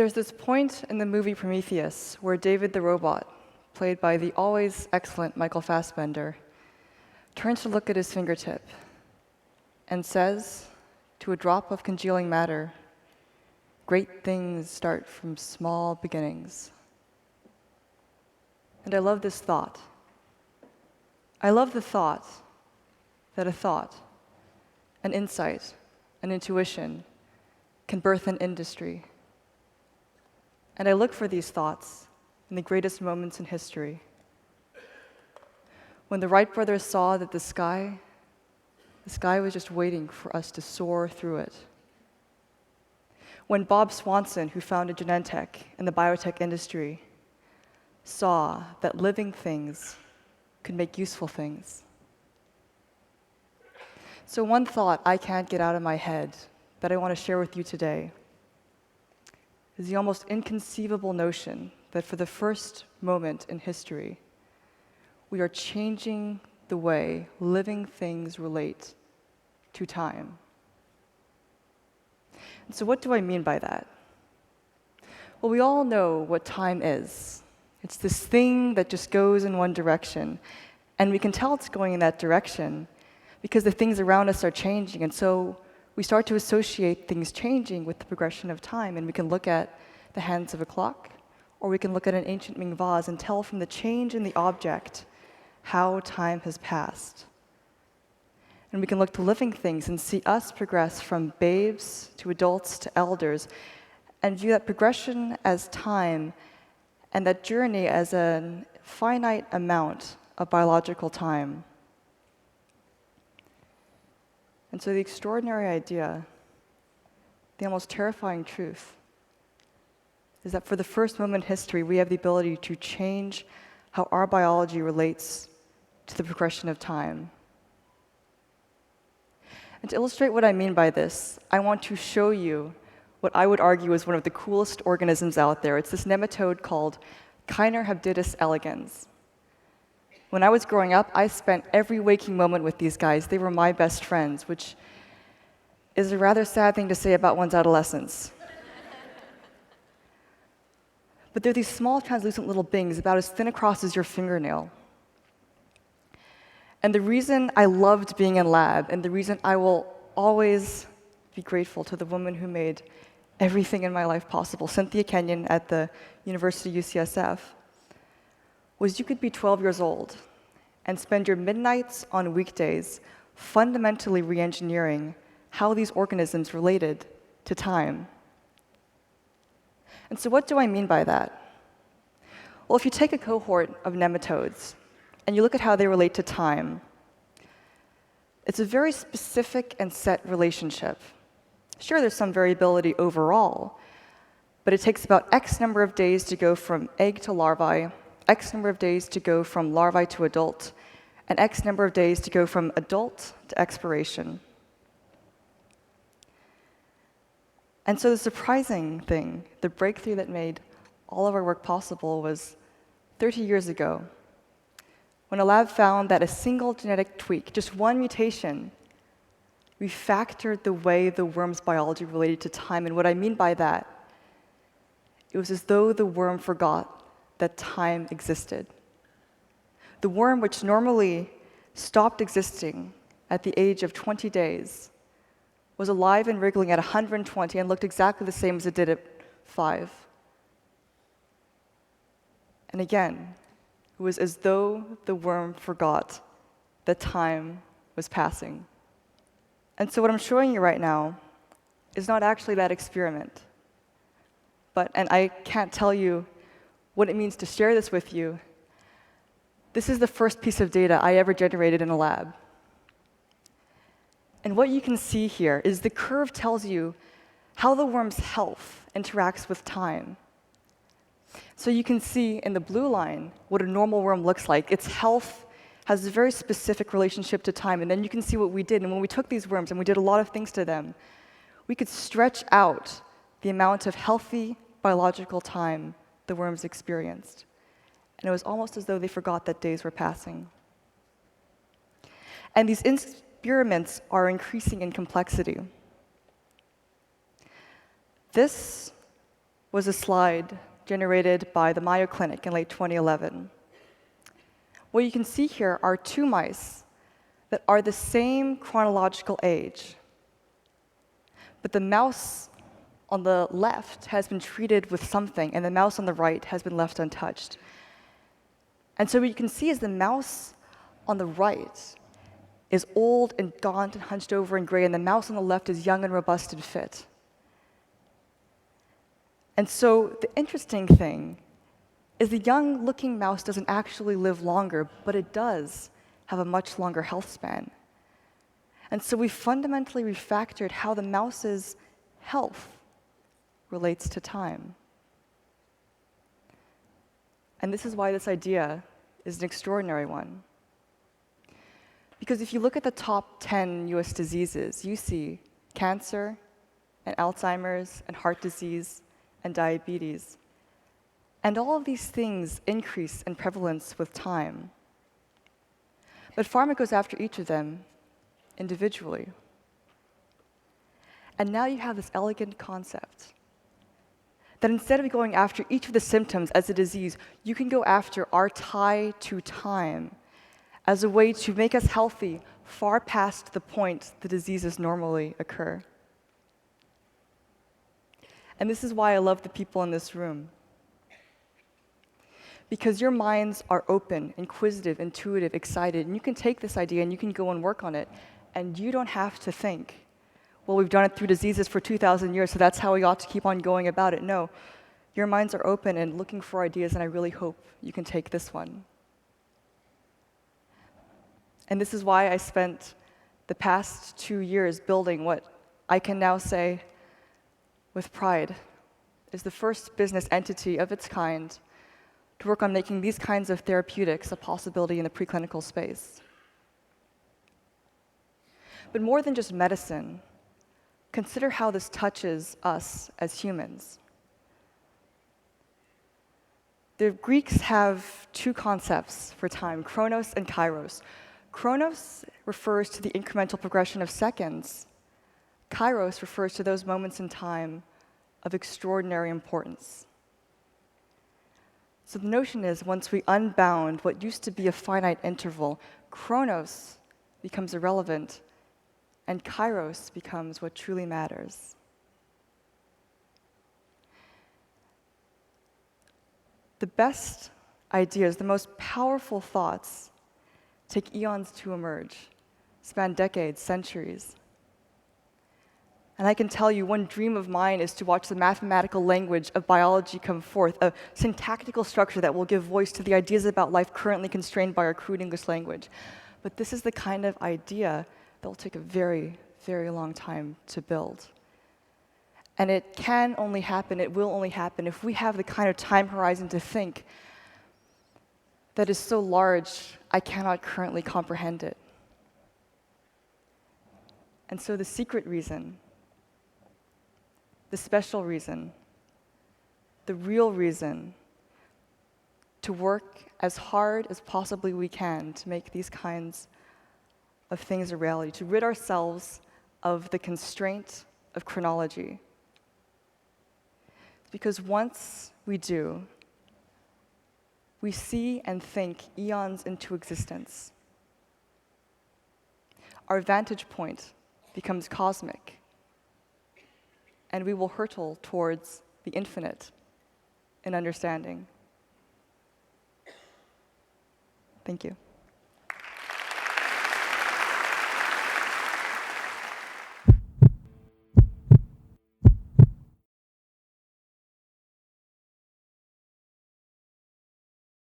there's this point in the movie Prometheus where David the robot, played by the always excellent Michael Fassbender, turns to look at his fingertip and says, to a drop of congealing matter, "Great things start from small beginnings." And I love this thought. I love the thought that a thought, an insight, an intuition can birth an industry. And I look for these thoughts in the greatest moments in history. When the Wright brothers saw that the sky was just waiting for us to soar through it. When Bob Swanson, who founded Genentech and the biotech industry, saw that living things could make useful things. So one thought I can't get out of my head that I want to share with you today is the almost inconceivable notion that for the first moment in history, we are changing the way living things relate to time. And so what do I mean by that? Well, we all know what time is. It's this thing that just goes in one direction. And we can tell it's going in that direction because the things around us are changing. And so we start to associate things changing with the progression of time. And we can look at the hands of a clock, or we can look at an ancient Ming vase and tell from the change in the object how time has passed. And we can look to living things and see us progress from babes to adults to elders, and view that progression as time and that journey as a finite amount of biological time. And so the extraordinary idea, the almost terrifying truth, is that for the first moment in history, we have the ability to change how our biology relates to the progression of time. And to illustrate what I mean by this, I want to show you what I would argue is one of the coolest organisms out there. It's this nematode called Chinerhabditis elegans. When I was growing up, I spent every waking moment with these guys. They were my best friends, which is a rather sad thing to say about one's adolescence. But they're these small, translucent little beings about as thin across as your fingernail. And the reason I loved being in lab, and the reason I will always be grateful to the woman who made everything in my life possible, Cynthia Kenyon at the University of UCSF, was you could be 12 years old and spend your midnights on weekdays fundamentally re-engineering how these organisms related to time. And so what do I mean by that? Well, if you take a cohort of nematodes and you look at how they relate to time, it's a very specific and set relationship. Sure, there's some variability overall, but it takes about X number of days to go from egg to larvae, X number of days to go from larvae to adult, and X number of days to go from adult to expiration. And so the surprising thing, the breakthrough that made all of our work possible was 30 years ago, when a lab found that a single genetic tweak, just one mutation, refactored the way the worm's biology related to time. And what I mean by that, it was as though the worm forgot that time existed. The worm, which normally stopped existing at the age of 20 days, was alive and wriggling at 120 and looked exactly the same as it did at 5. And again, it was as though the worm forgot that time was passing. And so what I'm showing you right now is not actually that experiment. And I can't tell you what it means to share this with you. This is the first piece of data I ever generated in a lab. And what you can see here is the curve tells you how the worm's health interacts with time. So you can see in the blue line what a normal worm looks like. Its health has a very specific relationship to time. And then you can see what we did. And when we took these worms and we did a lot of things to them, we could stretch out the amount of healthy biological time the worms experienced. And it was almost as though they forgot that days were passing. And these experiments are increasing in complexity. This was a slide generated by the Mayo Clinic in late 2011. What you can see here are two mice that are the same chronological age, but the mouse on the left has been treated with something, and the mouse on the right has been left untouched. And so what you can see is the mouse on the right is old and gaunt and hunched over and gray, and the mouse on the left is young and robust and fit. And so the interesting thing is the young-looking mouse doesn't actually live longer, but it does have a much longer health span. And so we fundamentally refactored how the mouse's health relates to time. And this is why this idea is an extraordinary one. Because if you look at the top 10 US diseases, you see cancer and Alzheimer's and heart disease and diabetes. And all of these things increase in prevalence with time. But pharma goes after each of them individually. And now you have this elegant concept that instead of going after each of the symptoms as a disease, you can go after our tie to time as a way to make us healthy far past the point the diseases normally occur. And this is why I love the people in this room. Because your minds are open, inquisitive, intuitive, excited, and you can take this idea and you can go and work on it, and you don't have to think, well, we've done it through diseases for 2,000 years, so that's how we ought to keep on going about it. No, your minds are open and looking for ideas, and I really hope you can take this one. And this is why I spent the past 2 years building what I can now say with pride is the first business entity of its kind to work on making these kinds of therapeutics a possibility in the preclinical space. But more than just medicine, consider how this touches us as humans. The Greeks have two concepts for time, Chronos and Kairos. Chronos refers to the incremental progression of seconds. Kairos refers to those moments in time of extraordinary importance. So the notion is, once we unbound what used to be a finite interval, Chronos becomes irrelevant, and Kairos becomes what truly matters. The best ideas, the most powerful thoughts, take eons to emerge, span decades, centuries. And I can tell you, one dream of mine is to watch the mathematical language of biology come forth, a syntactical structure that will give voice to the ideas about life currently constrained by our crude English language. But this is the kind of idea that will take a very, very long time to build. And it can only happen, it will only happen, if we have the kind of time horizon to think that is so large, I cannot currently comprehend it. And so the secret reason, the special reason, the real reason to work as hard as possibly we can to make these kinds of things a reality, to rid ourselves of the constraint of chronology. Because once we do, we see and think eons into existence. Our vantage point becomes cosmic, and we will hurtle towards the infinite in understanding. Thank you.